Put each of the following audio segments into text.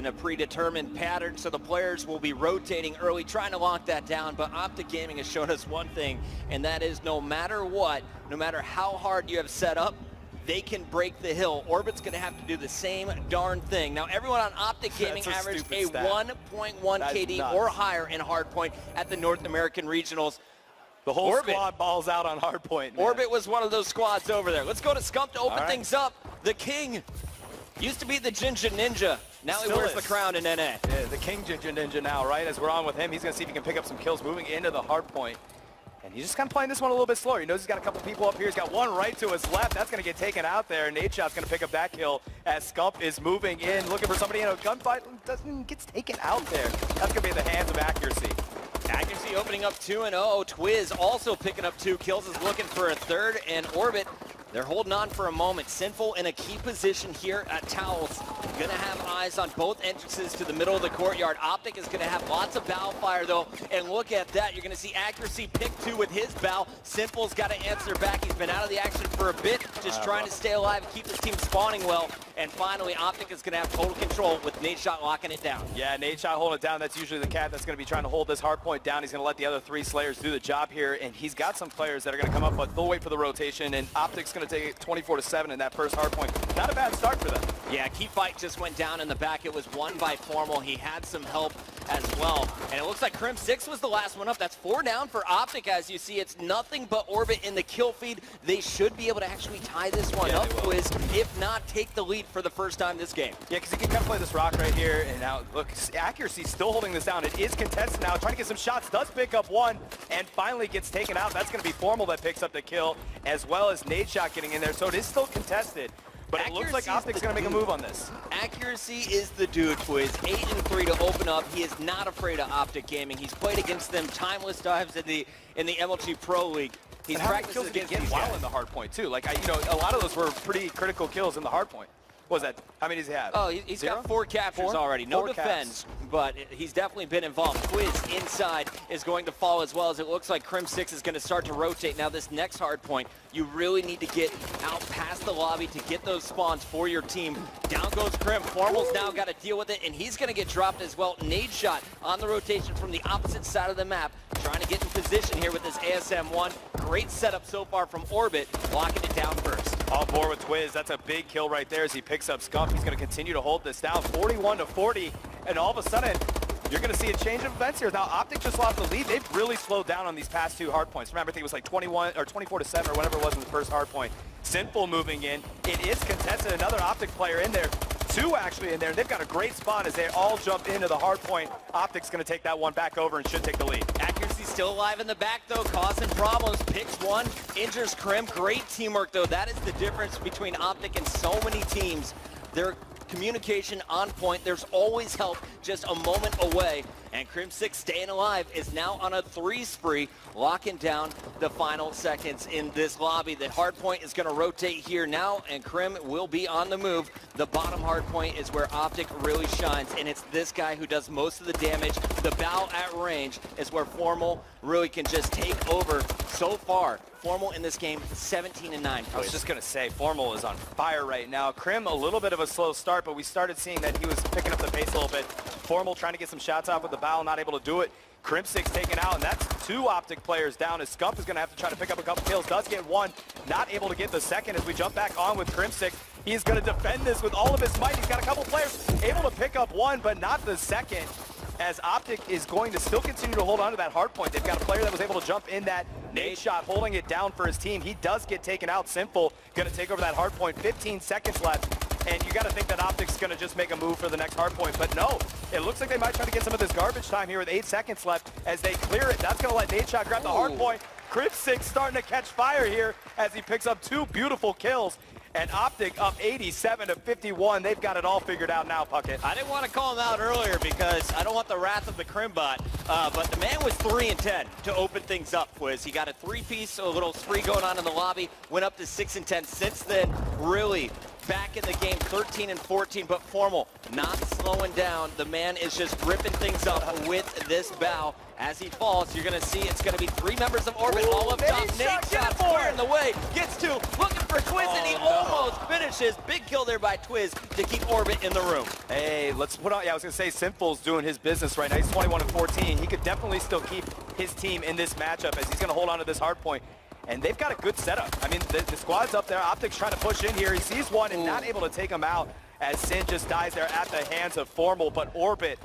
in a predetermined pattern, so the players will be rotating early, trying to lock that down. But OpTic Gaming has shown us one thing, and that is no matter what, no matter how hard you have set up, they can break the hill. Orbit's going to have to do the same darn thing. Now, everyone on OpTic Gaming averaged a 1.1 KD or higher in hardpoint at the North American Regionals. The whole squad balls out on hardpoint. Orbit was one of those squads over there. Let's go to Scump to open things up. The King used to be the Ginger Ninja. Now he wears the crown in NA. Yeah, the King Ginger Ninja now, right? As we're on with him, he's going to see if he can pick up some kills moving into the hard point. And he's just kind of playing this one a little bit slower. He knows he's got a couple people up here. He's got one right to his left. That's going to get taken out there. Nadeshot's going to pick up that kill as Scump is moving in, looking for somebody in a gunfight. Gets taken out there. That's going to be in the hands of Accuracy. Accuracy opening up 2-0. Twiz also picking up 2 kills, is looking for a third, and Orbit, they're holding on for a moment. Sinful in a key position here at Towels. Gonna have eyes on both entrances to the middle of the courtyard. OpTic is gonna have lots of bow fire though, and look at that. You're gonna see Accuracy pick 2 with his bow. Sinful's gotta answer back. He's been out of the action for a bit, just trying to stay alive and keep his team spawning well. And finally, OpTic is gonna have total control with Nadeshot locking it down. Yeah, Nadeshot holding it down. That's usually the cat that's gonna be trying to hold this hard point down. He's gonna let the other 3 Slayers do the job here, and he's got some players that are gonna come up, but they'll wait for the rotation, and OpTic's gonna take it 24-7 in that first hard point. Not a bad start for them. Yeah, key fight just went down in the back. It was won by Formal. He had some help as well. And it looks like Crim6 was the last one up. That's 4 down for OpTic. As you see, it's nothing but Orbit in the kill feed. They should be able to actually tie this one up, Quiz. If not, take the lead for the first time this game. Yeah, because he can come play this rock right here. And now, look, Accuracy still holding this down. It is contested now. Trying to get some shots. Does pick up one and finally gets taken out. That's going to be Formal that picks up the kill, as well as Nadeshot getting in there. So it is still contested. But it looks like OpTic's going to make a move on this. Accuracy is the dude, Quiz. 8-3 to open up. He is not afraid of OpTic Gaming. He's played against them timeless times in the MLG Pro League. He's practiced against these while in the hard point too. Like you know, a lot of those were pretty critical kills in the hard point. What was that? How many does he have? Oh, he's got 4 captures already. No defense, but he's definitely been involved. Quiz inside is going to fall, as well as it looks like Crim6 is going to start to rotate. Now this next hard point, you really need to get out past the lobby to get those spawns for your team. Down goes Crim. Formal's now got to deal with it, and he's going to get dropped as well. Nadeshot on the rotation from the opposite side of the map, trying to get in position here with this ASM-1. Great setup so far from Orbit, locking it down first. On board with Twiz. That's a big kill right there as he picks up Scump. He's going to continue to hold this down, 41-40, and all of a sudden, you're going to see a change of events here. Now, OpTic just lost the lead. They've really slowed down on these past 2 hard points. Remember, I think it was like 21 or 24-7 or whatever it was in the first hard point. Sinful moving in. It is contested. Another OpTic player in there. 2 actually in there. They've got a great spot as they all jump into the hard point. OpTic's going to take that one back over and should take the lead. Accuracy still alive in the back, though, causing problems. Picks 1, injures Crim. Great teamwork, though. That is the difference between OpTic and so many teams. Their communication on point. There's always help just a moment away. And Crim6 staying alive is now on a 3 spree, locking down the final seconds in this lobby. The hard point is going to rotate here now, and Crim will be on the move. The bottom hard point is where OpTic really shines, and it's this guy who does most of the damage. The bow at range is where Formal really can just take over. So far, Formal in this game, 17-9. I was just going to say, Formal is on fire right now. Crim, a little bit of a slow start, but we started seeing that he was picking up the pace a little bit. Formal trying to get some shots off with the bow, not able to do it. Crim6 taken out, and that's 2 OpTic players down as Scump is going to have to try to pick up a couple kills. Does get 1, not able to get the second as we jump back on with Crim6. He's going to defend this with all of his might. He's got a couple players able to pick up 1, but not the second, as OpTic is going to still continue to hold on to that hard point. They've got a player that was able to jump in that Nadeshot, holding it down for his team. He does get taken out. Sinful going to take over that hard point. 15 seconds left. And you got to think that OpTic's going to just make a move for the next hard point. But no, it looks like they might try to get some of this garbage time here with 8 seconds left as they clear it. That's going to let Nadeshot grab the hard point. Crim6 starting to catch fire here as he picks up 2 beautiful kills. And OpTic up 87-51. They've got it all figured out now, Puckett. I didn't want to call him out earlier because I don't want the wrath of the Crimbot. But the man was 3-10 to open things up, Quiz. He got a 3-piece, a little spree going on in the lobby, went up to 6-10. Since then, really back in the game, 13-14, but Formal not slowing down. The man is just ripping things up with this bow. As he falls, you're going to see it's going to be 3 members of Orbit all up top. Nadeshot square in the way, gets 2, looking for Twiz, and he almost finishes. Big kill there by Twiz to keep Orbit in the room. Hey, let's put on, I was going to say, Sinful's doing his business right now. He's 21-14. He could definitely still keep his team in this matchup as he's going to hold on to this hard point. And they've got a good setup. I mean, the squad's up there. OpTic's trying to push in here. He sees one and not able to take him out as Sin just dies there at the hands of Formal. But Orbit,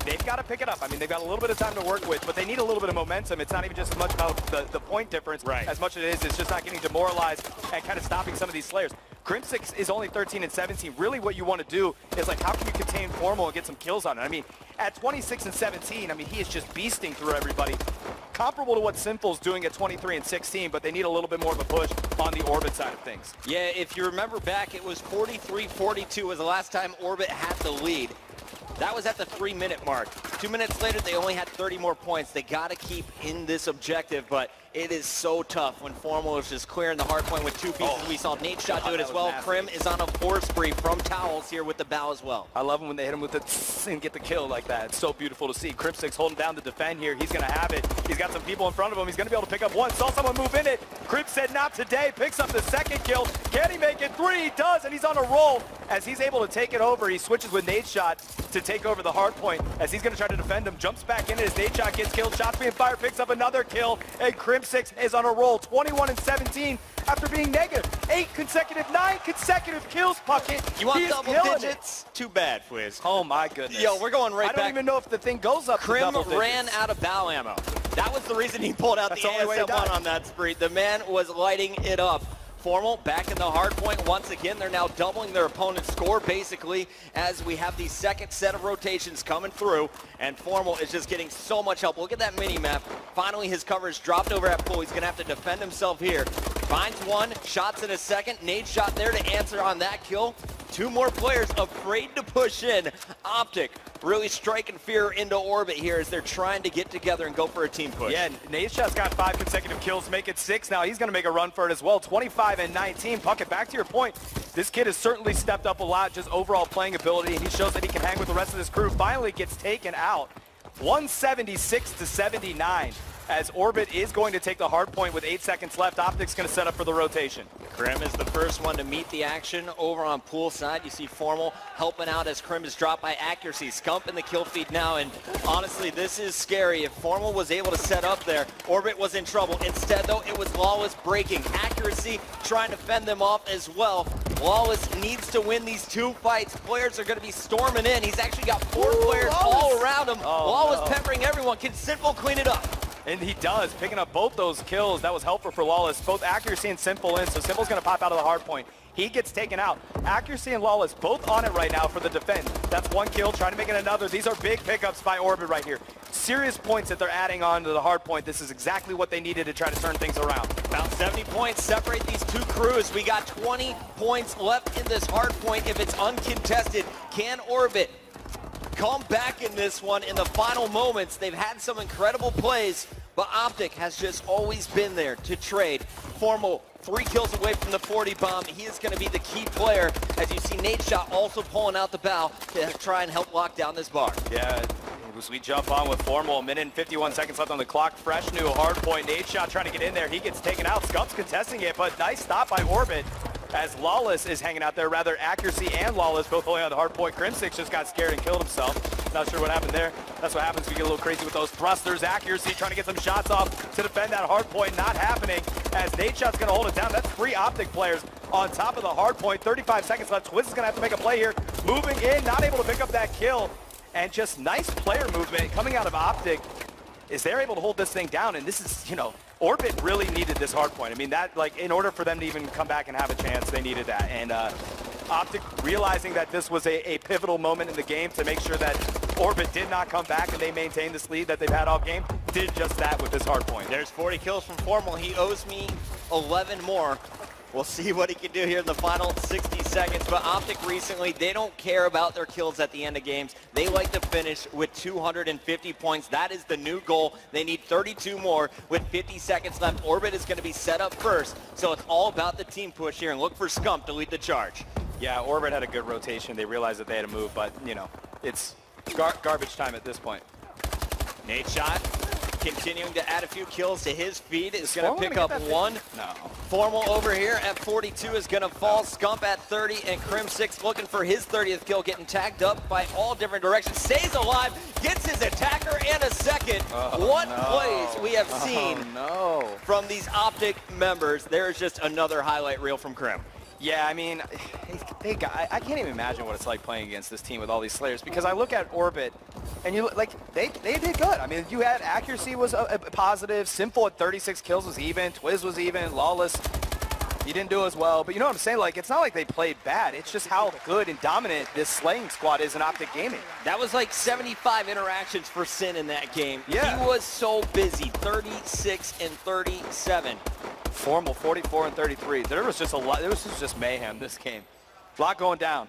they've got to pick it up. I mean, they've got a little bit of time to work with, but they need a little bit of momentum. It's not even just as much about the point difference as much as it is. It's just not getting demoralized and kind of stopping some of these Slayers. Crimsix is only 13-17. Really what you want to do is, like, how can you contain Formal and get some kills on it? I mean, at 26-17, I mean, he is just beasting through everybody. Comparable to what Sinful's doing at 23-16, but they need a little bit more of a push on the Orbit side of things. Yeah, if you remember back, it was 43-42 was the last time Orbit had the lead. That was at the 3-minute mark. 2 minutes later, they only had 30 more points. They got to keep in this objective, but it is so tough when Formal is just clearing the hard point with 2 pieces. We saw Nate Shot do it as well. Krim is on a 4 spree from Towels here with the bow as well. I love them when they hit him with the and get the kill like that. It's so beautiful to see. Crimsix holding down to defend here. He's going to have it. He's got some people in front of him. He's going to be able to pick up one. Saw someone move in it. Crim said not today. Picks up the second kill. Can he make it? 3. He does, and he's on a roll as he's able to take it over. He switches with Nate Shot to take over the hard point as he's going to try to defend him. Jumps back in as Nate Shot gets killed. Shots being fired. Picks up another kill, and Crimsix is on a roll. 21-17 after being negative. 9 consecutive kills, Puckett. You want double digits? Too bad, Fwiz. Oh my goodness. Yo, we're going right back. I don't even know if the thing goes up to double digits. Krim ran out of bow ammo. That was the reason he pulled out the ASM-1 on that spree. The man was lighting it up. Formal back in the hard point once again. They're now doubling their opponent's score basically as we have the second set of rotations coming through, and Formal is just getting so much help. Look at that mini map. Finally his cover is dropped over at pool. He's gonna have to defend himself here. Finds one, shots in a second. Nade Shot there to answer on that kill. 2 more players afraid to push in. OpTic really striking fear into Orbit here as they're trying to get together and go for a team push. Yeah, Nade Shot's got 5 consecutive kills, make it 6 now. He's going to make a run for it as well. 25-19. Puckett, back to your point. This kid has certainly stepped up a lot, just overall playing ability, and he shows that he can hang with the rest of this crew. Finally gets taken out. 176-79. As Orbit is going to take the hard point with 8 seconds left. OpTic's going to set up for the rotation. Krim is the first one to meet the action over on pool side. You see Formal helping out as Krim is dropped by accuracy. Scump in the kill feed now, and honestly, this is scary. If Formal was able to set up there, Orbit was in trouble. Instead, though, it was Lawless breaking. Accuracy trying to fend them off as well. Lawless needs to win these 2 fights. Players are going to be storming in. He's actually got 4 players all around him. Lawless peppering everyone. Can Sinful clean it up? And he does, picking up both those kills. That was helpful for Lawless. Both Accuracy and Simple in, so Simple's going to pop out of the hard point. He gets taken out. Accuracy and Lawless both on it right now for the defense. That's 1 kill, trying to make it another. These are big pickups by Orbit right here. Serious points that they're adding on to the hard point. This is exactly what they needed to try to turn things around. About 70 points separate these 2 crews. We got 20 points left in this hard point if it's uncontested. Can Orbit come back in this one in the final moments? They've had some incredible plays, but OpTic has just always been there to trade. Formal 3 kills away from the 40 bomb. He is going to be the key player as you see Nade Shot also pulling out the bow to try and help lock down this bar. Yeah, we jump on with Formal. 1 minute and 51 seconds left on the clock. Fresh new hard point. Nade Shot trying to get in there. He gets taken out. Scump's contesting it, but nice stop by Orbit as Lawless is hanging out there. Rather, Accuracy and Lawless both holding on the hard point. Crimsix just got scared and killed himself. Not sure what happened there. That's what happens when you get a little crazy with those thrusters. Accuracy trying to get some shots off to defend that hard point. Not happening as Nade Shot's going to hold it down. That's 3 OpTic players on top of the hard point. 35 seconds left. Twiz is going to have to make a play here. Moving in, not able to pick up that kill. And just nice player movement coming out of OpTic is they're able to hold this thing down. And this is, you know, Orbit really needed this hard point. I mean, that, like, in order for them to even come back and have a chance, they needed that. And OpTic realizing that this was a pivotal moment in the game to make sure that Orbit did not come back and they maintained this lead that they've had all game, did just that with this hard point. There's 40 kills from Formal. He owes me 11 more. We'll see what he can do here in the final 60 seconds. But OpTic recently, they don't care about their kills at the end of games. They like to finish with 250 points. That is the new goal. They need 32 more with 50 seconds left. Orbit is going to be set up first. So it's all about the team push here. And look for Scump to lead the charge. Yeah, Orbit had a good rotation. They realized that they had to move. But, you know, it's garbage time at this point. Nade Shot continuing to add a few kills to his feed. Is going to pick up one. No. Formal over here at 42 is going to fall. Scump at 30, and Crim6 looking for his 30th kill, getting tagged up by all different directions. Stays alive, gets his attacker and a second. What plays we have seen from these OpTic members. There's just another highlight reel from Crim. Yeah, I mean, I can't even imagine what it's like playing against this team with all these Slayers, because I look at Orbit, and you like they did good. I mean, you had accuracy was a positive, Simple at 36 kills was even, Twiz was even, Lawless, he didn't do as well. But you know what I'm saying? Like, it's not like they played bad. It's just how good and dominant this slaying squad is in OpTic Gaming. That was like 75 interactions for Sin in that game. Yeah. He was so busy, 36 and 37. Formal 44 and 33. There was just a lot. There was just mayhem this game. A lot going down.